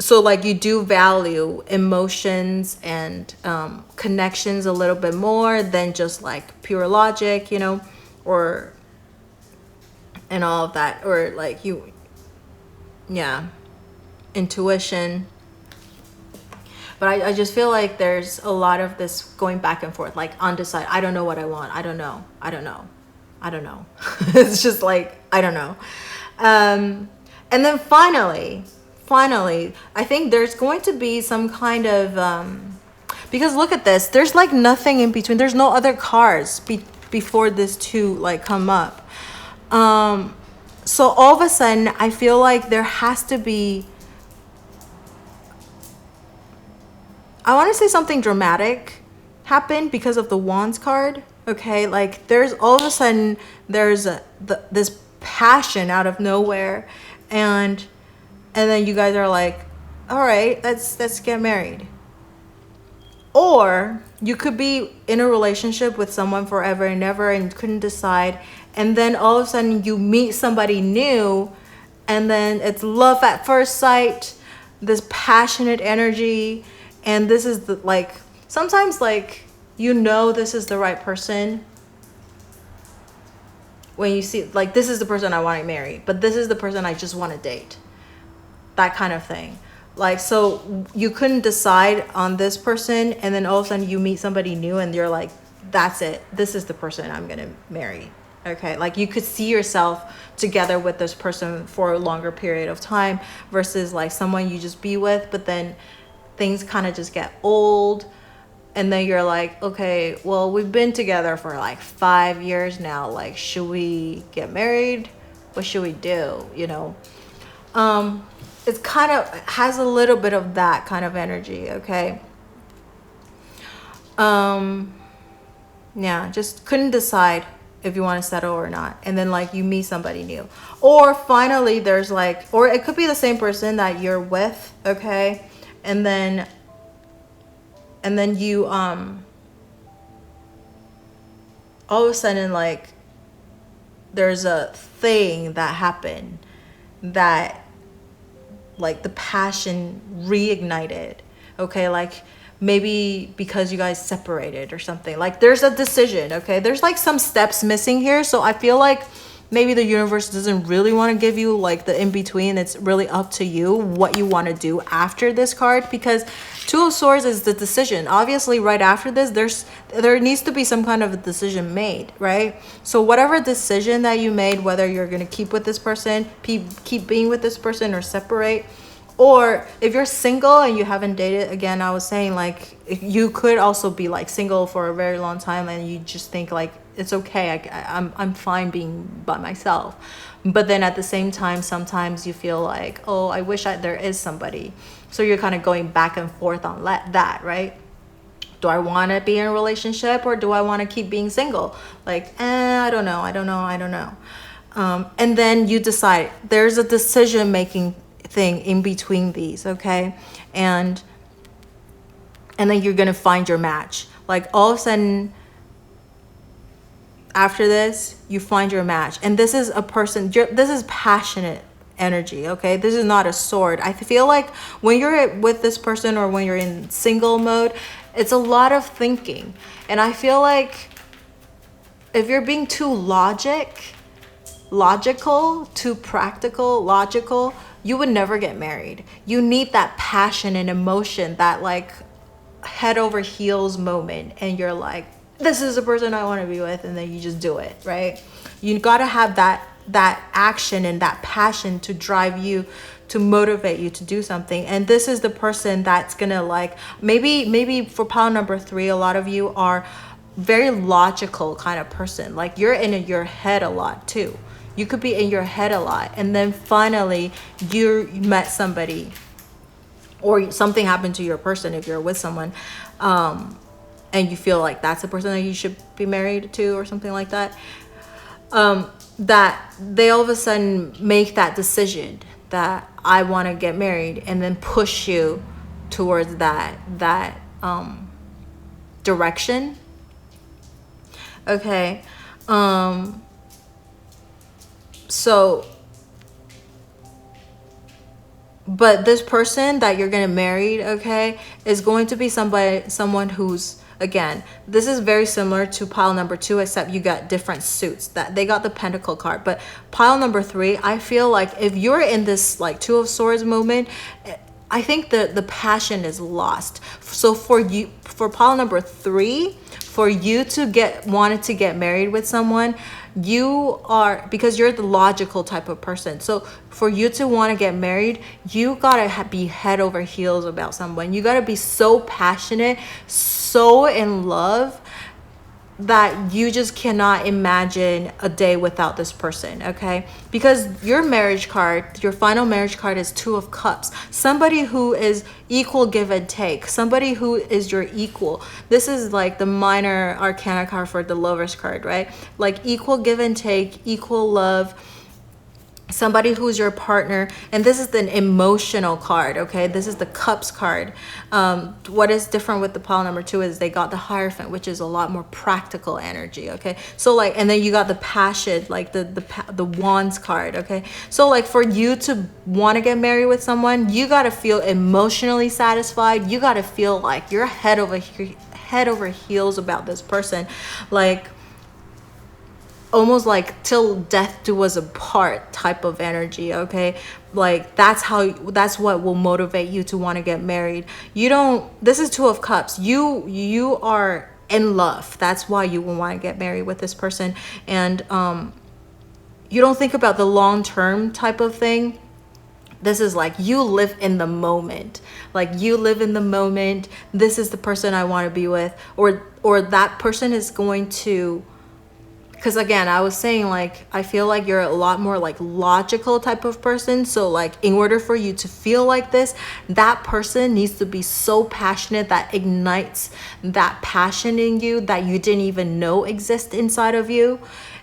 So like you do value emotions and connections a little bit more than just like pure logic, you know, or and all of that, or like intuition. But I just feel like there's a lot of this going back and forth, like undecided. I don't know what I want. I don't know. It's just like, I don't know. And then finally, I think there's going to be some kind of, because look at this, there's like nothing in between. There's no other cards before this two like come up. So all of a sudden, I feel like there has to be, I want to say something dramatic happened because of the Wands card. Okay, like there's all of a sudden there's this passion out of nowhere, and then you guys are like, all right, let's get married. Or you could be in a relationship with someone forever and ever and couldn't decide, and then all of a sudden you meet somebody new, and then it's love at first sight, this passionate energy. And this is the, like, sometimes like, you know, this is the right person when you see, like, this is the person I want to marry, but this is the person I just want to date. That kind of thing. Like, so you couldn't decide on this person, and then all of a sudden you meet somebody new and you're like, that's it. This is the person I'm going to marry. Okay. Like you could see yourself together with this person for a longer period of time versus like someone you just be with, but then things kind of just get old, and then you're like, okay, well, we've been together for like 5 years now, like should we get married? What should we do? You know, it's kind of has a little bit of that kind of energy. Okay, yeah, just couldn't decide if you want to settle or not, and then like you meet somebody new, or finally there's like, or it could be the same person that you're with. Okay, and then you all of a sudden like there's a thing that happened that like the passion reignited. Okay, like maybe because you guys separated or something, like there's a decision. Okay, there's like some steps missing here, so I feel like maybe the universe doesn't really want to give you like the in-between. It's really up to you what you want to do after this card, because Two of Swords is the decision. Obviously, right after this, there needs to be some kind of a decision made, right? So whatever decision that you made, whether you're going to keep with this person, keep being with this person, or separate, or if you're single and you haven't dated, again, I was saying like you could also be like single for a very long time and you just think like it's okay, I'm fine being by myself. But then at the same time, sometimes you feel like, oh, I wish there is somebody. So you're kind of going back and forth on that, right? Do I want to be in a relationship, or do I want to keep being single? Like, I don't know. And then you decide. There's a decision making thing in between these, okay? And then you're gonna find your match. Like all of a sudden, after this, you find your match. And this is a person, this is passionate energy, okay? This is not a sword. I feel like when you're with this person, or when you're in single mode, it's a lot of thinking. And I feel like if you're being too logical, too practical, logical, you would never get married. You need that passion and emotion, that like head over heels moment, and you're like, this is the person I want to be with, and then you just do it, right? You got to have that action and that passion to drive you, to motivate you to do something. And this is the person that's gonna like, maybe for pile number 3, a lot of you are very logical kind of person. Like you're in your head a lot too. You could be in your head a lot, and then finally you met somebody, or something happened to your person if you're with someone, and you feel like that's the person that you should be married to, or something like that. That they all of a sudden make that decision that I want to get married, and then push you towards that direction. Okay. So, but this person that you're gonna marry, okay, is going to be someone who's, again, this is very similar to pile number 2, except you got different suits. That they got the Pentacle card. But pile number 3, I feel like if you're in this like Two of Swords moment, I think the passion is lost. So for pile number 3, for you to wanted to get married with someone, you are, because you're the logical type of person. So for you to want to get married, you gotta be head over heels about someone. You gotta be so passionate, so in love, that you just cannot imagine a day without this person, okay? Because your marriage card, your final marriage card, is Two of Cups. Somebody who is equal give and take. Somebody who is your equal. This is like the minor arcana card for the Lovers card, right? Like equal give and take, equal love. Somebody who's your partner. And this is an emotional card, okay? This is the Cups card. What is different with the pile number 2 is they got the Hierophant, which is a lot more practical energy, okay? So like, and then you got the Passion, like the Wands card, okay? So like for you to want to get married with someone, you got to feel emotionally satisfied. You got to feel like you're head over heels about this person. Like, almost like till death do us apart type of energy, okay? Like that's what will motivate you to want to get married. This is Two of Cups. You are in love. That's why you will want to get married with this person. And you don't think about the long-term type of thing. This is like you live in the moment. Like you live in the moment. This is the person I want to be with, or that person is going to. Because again, I was saying like, I feel like you're a lot more like logical type of person. So like in order for you to feel like this, that person needs to be so passionate that ignites that passion in you that you didn't even know exist inside of you.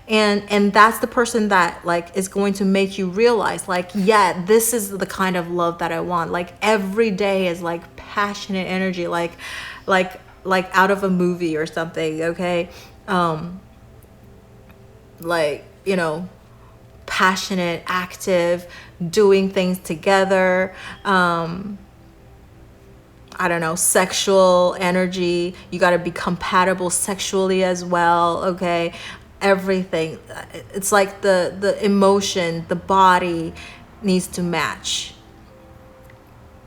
And that's the person that like is going to make you realize like, yeah, this is the kind of love that I want. Like every day is like passionate energy, like out of a movie or something, okay? Like, you know, passionate, active, doing things together. I don't know, sexual energy. You got to be compatible sexually as well, okay? everything. It's like the emotion, the body needs to match.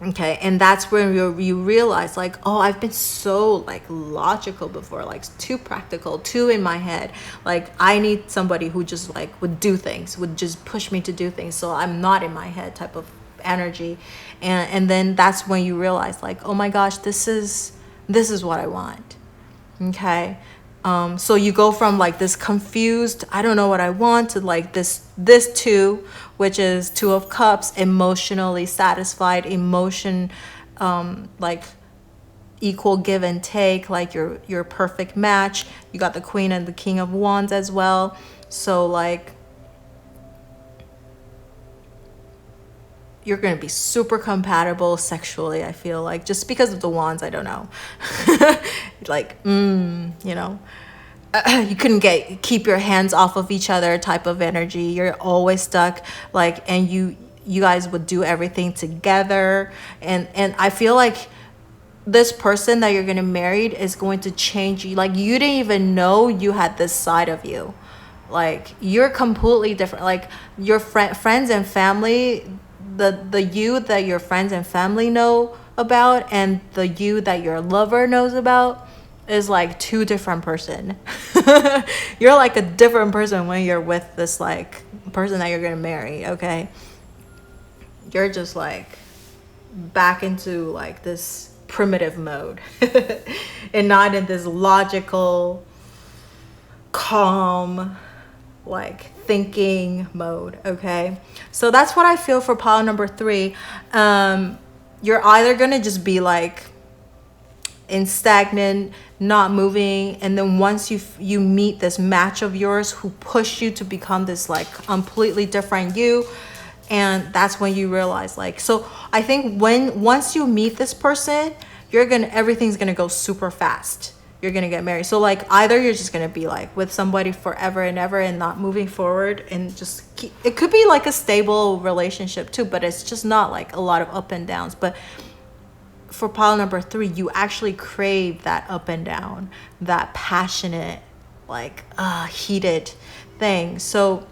Okay, and that's when you realize like, oh, I've been so like logical before, like too practical, too in my head. Like I need somebody who just like would do things, would just push me to do things, so I'm not in my head type of energy. And then that's when you realize like, oh my gosh, this is what I want. Okay. So you go from like this confused, I don't know what I want, to like this two, which is Two of Cups, emotionally satisfied, emotion, like equal give and take, like your perfect match. You got the Queen and the King of Wands as well. So like you're going to be super compatible sexually, I feel like, just because of the wands. I don't know. Like, you know, you couldn't keep your hands off of each other type of energy. You're always stuck, like, and you guys would do everything together. And I feel like this person that you're going to marry is going to change you. Like, you didn't even know you had this side of you. Like, you're completely different. Like, your friends and family, the you that your friends and family know about and the you that your lover knows about is like two different person. You're like a different person when you're with this like person that you're gonna marry. Okay, you're just like back into like this primitive mode and not in this logical, calm, like thinking mode. Okay, so that's what I feel for pile number 3. You're either gonna just be like in stagnant, not moving, and then once you meet this match of yours who push you to become this like completely different you, and that's when you realize like, so I think once you meet this person, everything's gonna go super fast. You're gonna get married. So like either you're just gonna be like with somebody forever and ever and not moving forward, and just it could be like a stable relationship too, but it's just not like a lot of up and downs. But for pile number 3, you actually crave that up and down, that passionate, like heated thing. So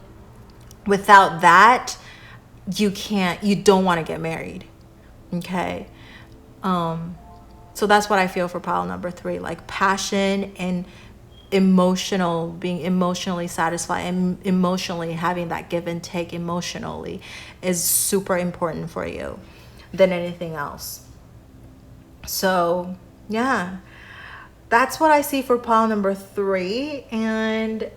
without that, you don't want to get married. Okay. So that's what I feel for pile number 3, like passion and being emotionally satisfied and emotionally having that give and take emotionally is super important for you than anything else. So yeah, that's what I see for pile number 3, and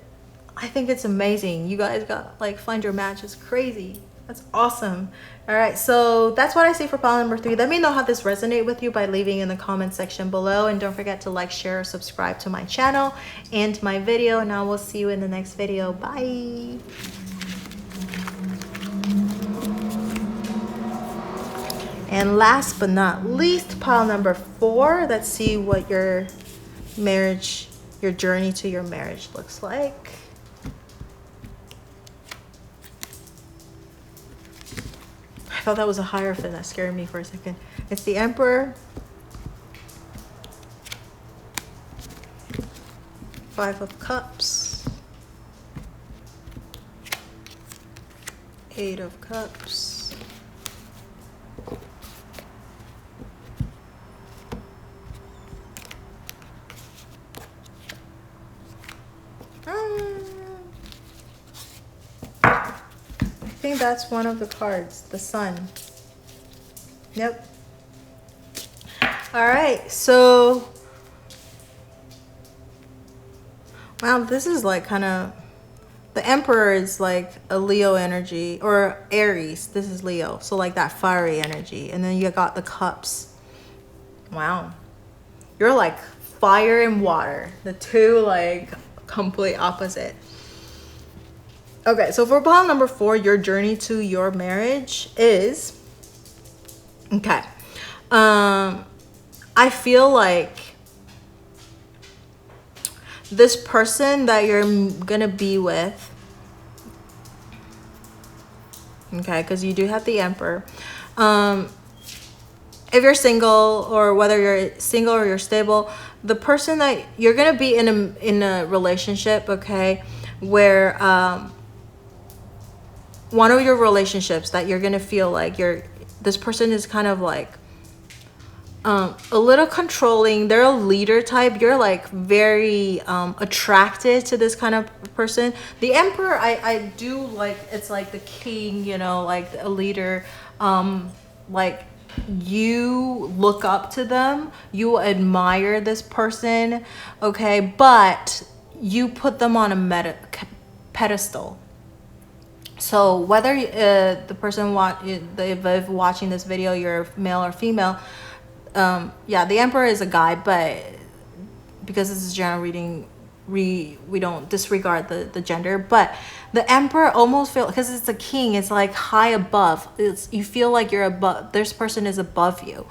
I think it's amazing. You guys got like find your match is crazy. That's awesome. All right, so that's what I see for pile number 3. Let me know how this resonated with you by leaving in the comment section below, and don't forget to like, share, subscribe to my channel and my video, and I will see you in the next video. Bye. And last but not least, pile number 4. Let's see what your journey to your marriage looks like. I thought that was a Hierophant. That scared me for a second. It's the Emperor. 5 of Cups. 8 of Cups. I think that's one of the cards, the Sun. Yep. All right, so wow, this is like kind of, the Emperor is like a Leo energy, or Aries. This is Leo, so like that fiery energy. And then you got the Cups. Wow, you're like fire and water, the two like complete opposite. Okay, so for pile number 4, your journey to your marriage is, okay, I feel like this person that you're gonna be with, okay, because you do have the Emperor, if you're single, or whether you're single or you're stable, the person that you're gonna be in a relationship, okay, where one of your relationships that you're gonna feel like this person is kind of like a little controlling. They're a leader type. You're like very attracted to this kind of person. The Emperor, I do like, it's like the king, you know, like a leader. Like you look up to them, you admire this person, okay, but you put them on a pedestal. So whether the person if watching this video, you're male or female, yeah, the Emperor is a guy, but because this is general reading, we don't disregard the gender, but the Emperor almost feel, because it's a king, it's like high above. You feel like you're above, this person is above you.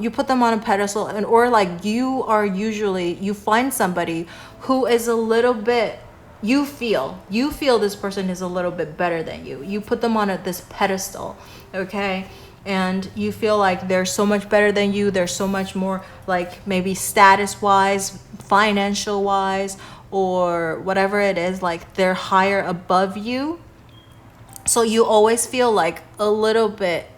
You put them on a pedestal, and or like you find somebody who is a little bit, you feel this person is a little bit better than you. You put them on this pedestal, okay? And you feel like they're so much better than you. They're so much more, like maybe status wise, financial wise, or whatever it is, like they're higher above you. So you always feel like a little bit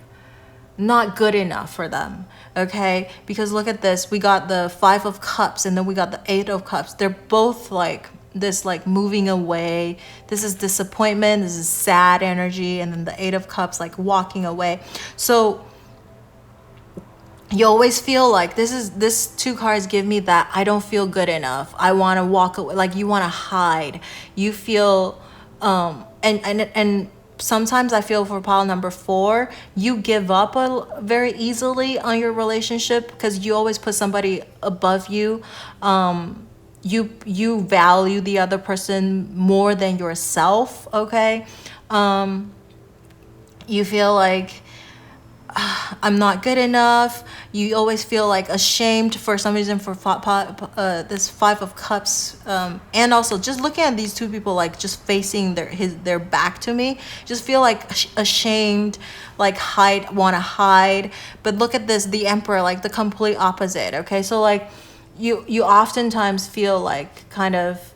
not good enough for them, okay? Because look at this, we got the 5 of Cups and then we got the 8 of Cups. They're both like this, like moving away. This is disappointment, this is sad energy, and then the 8 of Cups, like walking away. So you always feel like this 2 cards give me that I don't feel good enough. I want to walk away, like you want to hide. You feel and sometimes I feel for pile number 4, you give up very easily on your relationship because you always put somebody above you. You value the other person more than yourself, okay? You feel like I'm not good enough. You always feel like ashamed for some reason for this 5 of Cups, and also just looking at these 2 people like just facing their back to me, just feel like ashamed, like want to hide. But look at this, the Emperor, like the complete opposite, okay? So like you oftentimes feel like kind of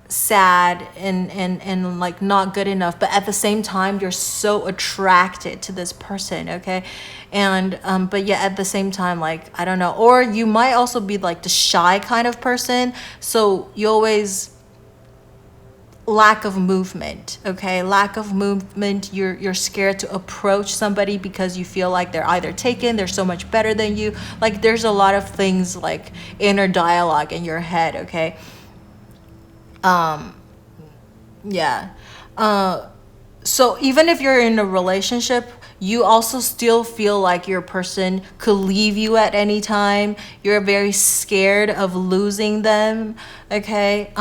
sad and like not good enough, but at the same time you're so attracted to this person, okay? And but yet at the same time, like I don't know, or you might also be like the shy kind of person, so you always lack of movement, okay? Lack of movement. You're scared to approach somebody because you feel like they're either taken, they're so much better than you. Like there's a lot of things like inner dialogue in your head, okay? Yeah. So even if you're in a relationship, you also still feel like your person could leave you at any time. You're very scared of losing them, okay?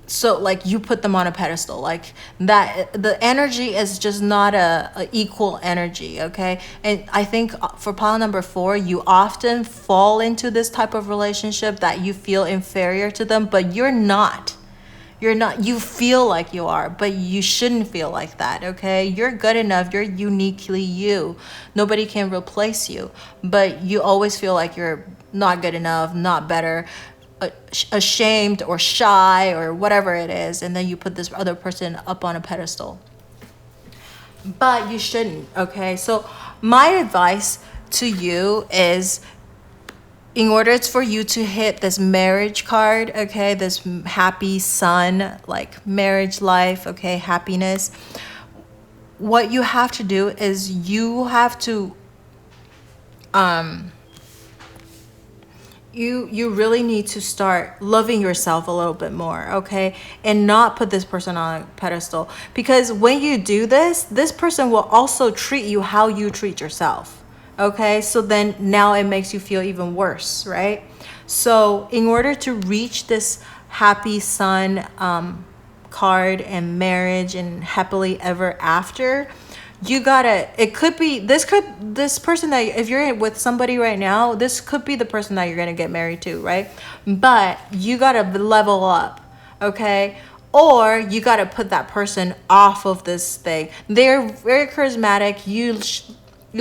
So like you put them on a pedestal, like that, the energy is just not a equal energy, okay? And I think for pile number 4, you often fall into this type of relationship that you feel inferior to them, but you're not. You feel like you are, but you shouldn't feel like that, okay? You're good enough. You're uniquely you. Nobody can replace you, but you always feel like you're not good enough, not better, ashamed or shy or whatever it is, and then you put this other person up on a pedestal. But you shouldn't, okay? So my advice to you is, in order for you to hit this marriage card, okay, this happy sun, like marriage life, okay, happiness, what you have to do is you have to you really need to start loving yourself a little bit more, okay? And not put this person on a pedestal, because when you do this person will also treat you how you treat yourself, okay? So then now it makes you feel even worse, right? So in order to reach this happy sun card and marriage and happily ever after, you gotta, it could be, this person that, if you're with somebody right now, this could be the person that you're gonna get married to, right? But you gotta level up, okay? Or you gotta put that person off of this thing. They're very charismatic. You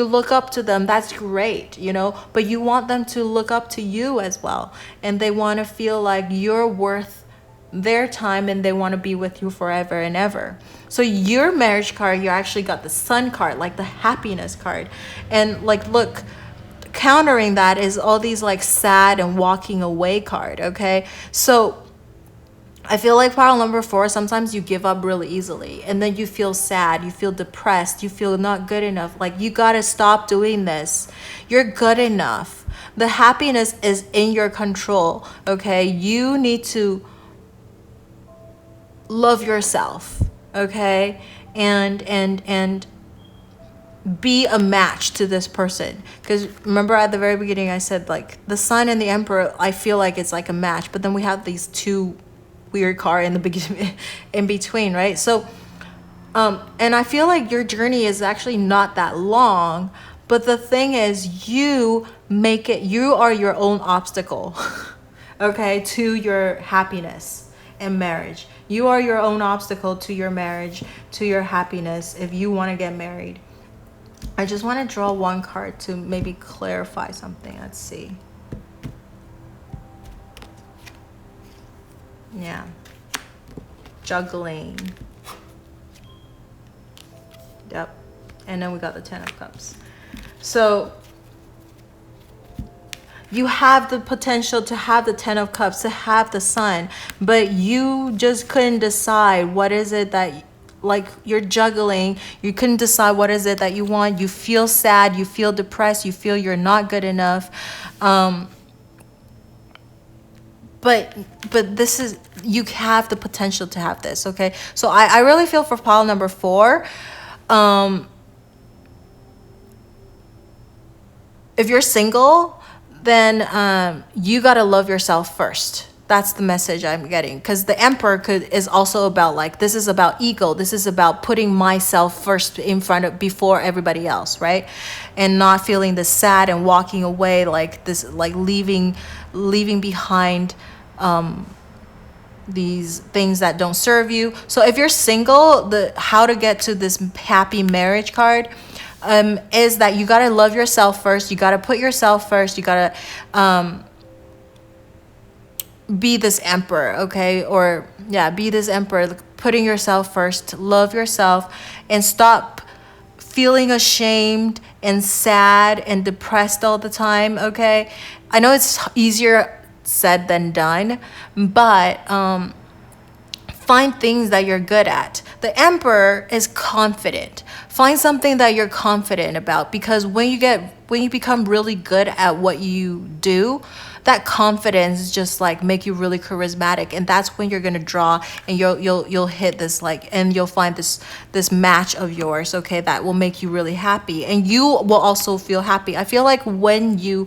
look up to them, that's great, you know, but you want them to look up to you as well. And they want to feel like you're worth their time and they want to be with you forever and ever. So your marriage card, you actually got the Sun card, like the happiness card. And like, look, countering that is all these like sad and walking away card, okay? So I feel like pile number 4, sometimes you give up really easily and then you feel sad, you feel depressed, you feel not good enough. Like, you got to stop doing this. You're good enough. The happiness is in your control, okay? You need to love yourself, okay? And be a match to this person. Because remember at the very beginning I said, like, the Sun and the Emperor, I feel like it's like a match, but then we have these two weird card in the beginning, in between, right? So and I feel like your journey is actually not that long, but the thing is, you make it, you are your own obstacle okay, to your happiness in marriage. You are your own obstacle to your marriage, to your happiness, if you want to get married. I just want to draw one card to maybe clarify something. Let's see. Yeah. Juggling. Yep. And then we got the 10 of Cups. So you have the potential to have the 10 of Cups, to have the Sun, but you just couldn't decide what is it that, like, you're juggling. You couldn't decide what is it that you want. You feel sad, you feel depressed, you feel you're not good enough. But this is, you have the potential to have this, okay? So I really feel for pile number 4. If you're single, then you got to love yourself first. That's the message I'm getting. Because the Emperor is also about, like, this is about ego. This is about putting myself first in front of, before everybody else, right? And not feeling this sad and walking away, like this, like leaving behind these things that don't serve you. So if you're single, the how to get to this happy marriage card is that you got to love yourself first. You got to put yourself first. You got to be this Emperor, okay? Or yeah, be this Emperor, putting yourself first. Love yourself and stop feeling ashamed and sad and depressed all the time, okay? I know it's easier said than done, but find things that you're good at. The Emperor is confident. Find something that you're confident about, because when you become really good at what you do, that confidence just like make you really charismatic, and that's when you're gonna draw and you'll hit this, like, and you'll find this match of yours, okay, that will make you really happy, and you will also feel happy. I feel like when your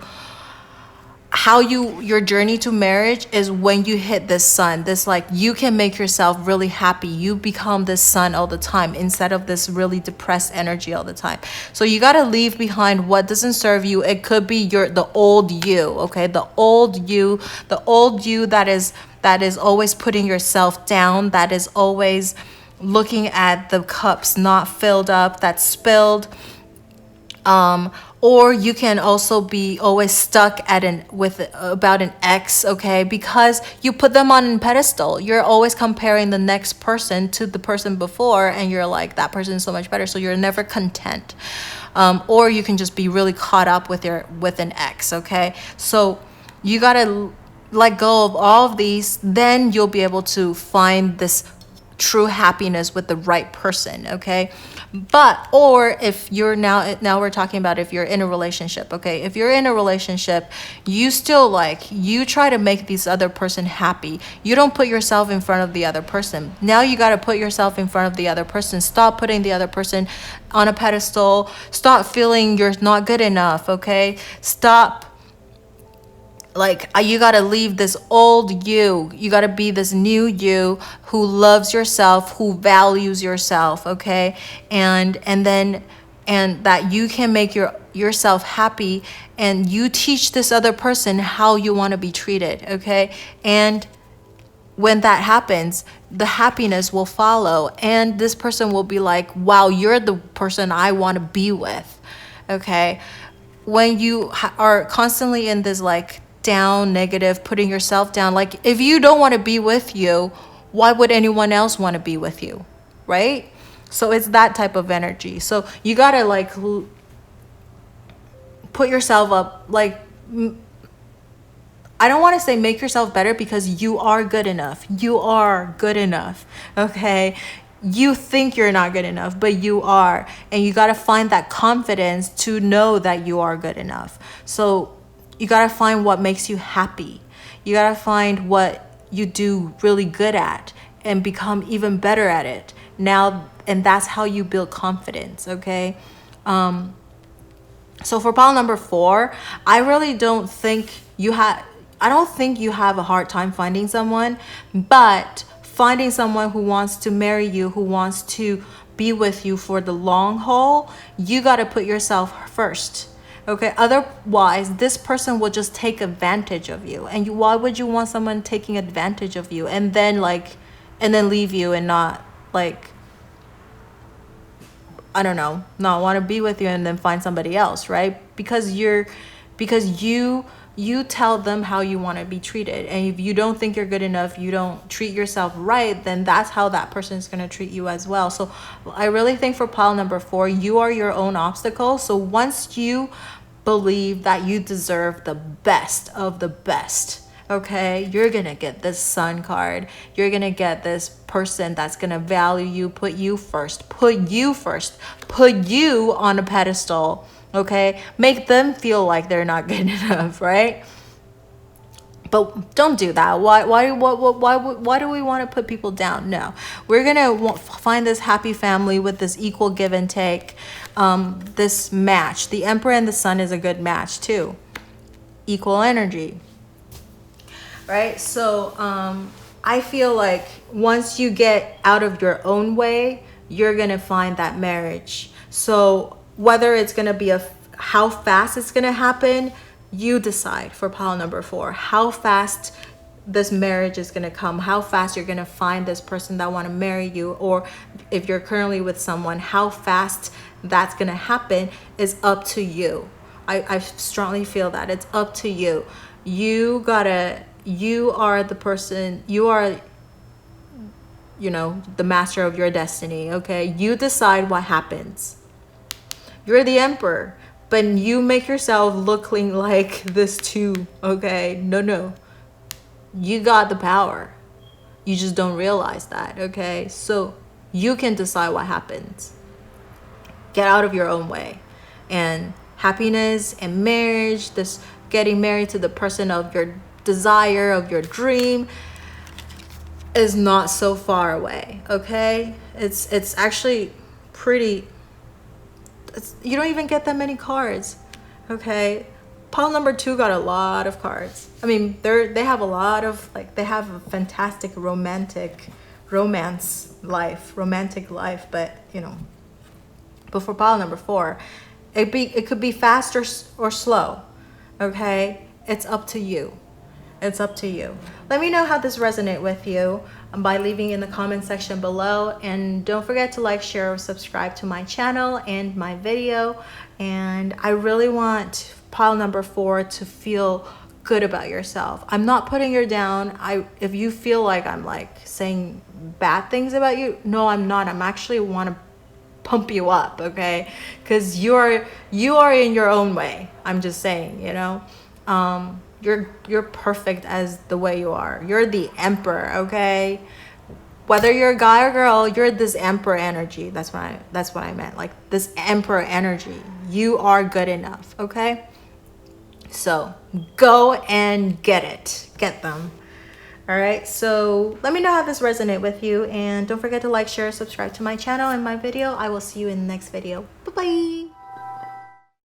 journey to marriage is when you hit this Sun, this, like, you can make yourself really happy. You become this Sun all the time instead of this really depressed energy all the time. So you got to leave behind what doesn't serve you. It could be the old you, okay? The old you that is always putting yourself down, that is always looking at the cups not filled up, that's spilled. Or you can also be always stuck about an ex, okay? Because you put them on a pedestal. You're always comparing the next person to the person before, and you're like, that person is so much better. So you're never content. Or you can just be really caught up with an ex, okay? So you gotta let go of all of these. Then you'll be able to find this true happiness with the right person, okay? Or if you're now we're talking about if you're in a relationship, okay? If you're in a relationship, you still you try to make this other person happy. You don't put yourself in front of the other person. Now you got to put yourself in front of the other person. Stop putting the other person on a pedestal. Stop feeling you're not good enough, okay? Stop. You got to leave this old you. You got to be this new you who loves yourself, who values yourself, okay? And that you can make yourself happy, and you teach this other person how you want to be treated, okay? And when that happens, the happiness will follow, and this person will be like, wow, you're the person I want to be with, okay? When you are constantly in this down, negative, putting yourself down. Like, if you don't want to be with you, why would anyone else want to be with you, right? So it's that type of energy. So you gotta like put yourself up, like, I don't want to say make yourself better, because you are good enough. You are good enough, okay? You think you're not good enough, but you are. And you got to find that confidence to know that you are good enough. So you got to find what makes you happy. You got to find what you do really good at and become even better at it now. And that's how you build confidence, okay? So for pile number 4, I really don't think you have a hard time finding someone, but finding someone who wants to marry you, who wants to be with you for the long haul, you got to put yourself first. Okay, otherwise this person will just take advantage of you. And why would you want someone taking advantage of you and then leave you and not, like, I don't know, not want to be with you and then find somebody else, right? Because you tell them how you want to be treated. And if you don't think you're good enough, you don't treat yourself right, then that's how that person is going to treat you as well. So I really think for pile number 4, you are your own obstacle. So once you believe that you deserve the best of the best, okay, you're going to get this Sun card. You're going to get this person that's going to value you, put you first, put you on a pedestal. Okay, make them feel like they're not good enough, right? But don't do that. Why do we want to put people down? No, we're gonna find this happy family with this equal give and take. This match, the Emperor and the Sun, is a good match too. Equal energy, right? So I feel like once you get out of your own way, you're gonna find that marriage. So whether it's going to be how fast it's going to happen, you decide for pile number 4. How fast this marriage is going to come, how fast you're going to find this person that want to marry you, or if you're currently with someone, how fast that's going to happen is up to you. I strongly feel that it's up to you. You are the person, you are, the master of your destiny, okay? You decide what happens. You're the Emperor, but you make yourself looking like this too, okay? No. You got the power. You just don't realize that, okay? So you can decide what happens. Get out of your own way. And happiness and marriage, this getting married to the person of your desire, of your dream, is not so far away, okay? It's actually pretty... you don't even get that many cards, okay? Pile number 2 got a lot of cards. I mean, they have a lot of, like, they have a fantastic romantic life, but but for pile number 4, it could be fast or slow, okay? It's up to you. It's up to you. Let me know how this resonates with you by leaving in the comment section below. And don't forget to like, share, or subscribe to my channel and my video. And I really want pile number 4 to feel good about yourself. I'm not putting you down. If you feel like I'm like saying bad things about you, no, I'm not. I'm actually want to pump you up, okay? Because you are in your own way. I'm just saying, you're perfect as the way you are. You're the Emperor, okay? Whether you're a guy or girl, you're this Emperor energy. That's what I meant. Like this Emperor energy. You are good enough, okay? So go and get it. Get them. All right. So let me know how this resonates with you. And don't forget to like, share, subscribe to my channel and my video. I will see you in the next video. Bye-bye.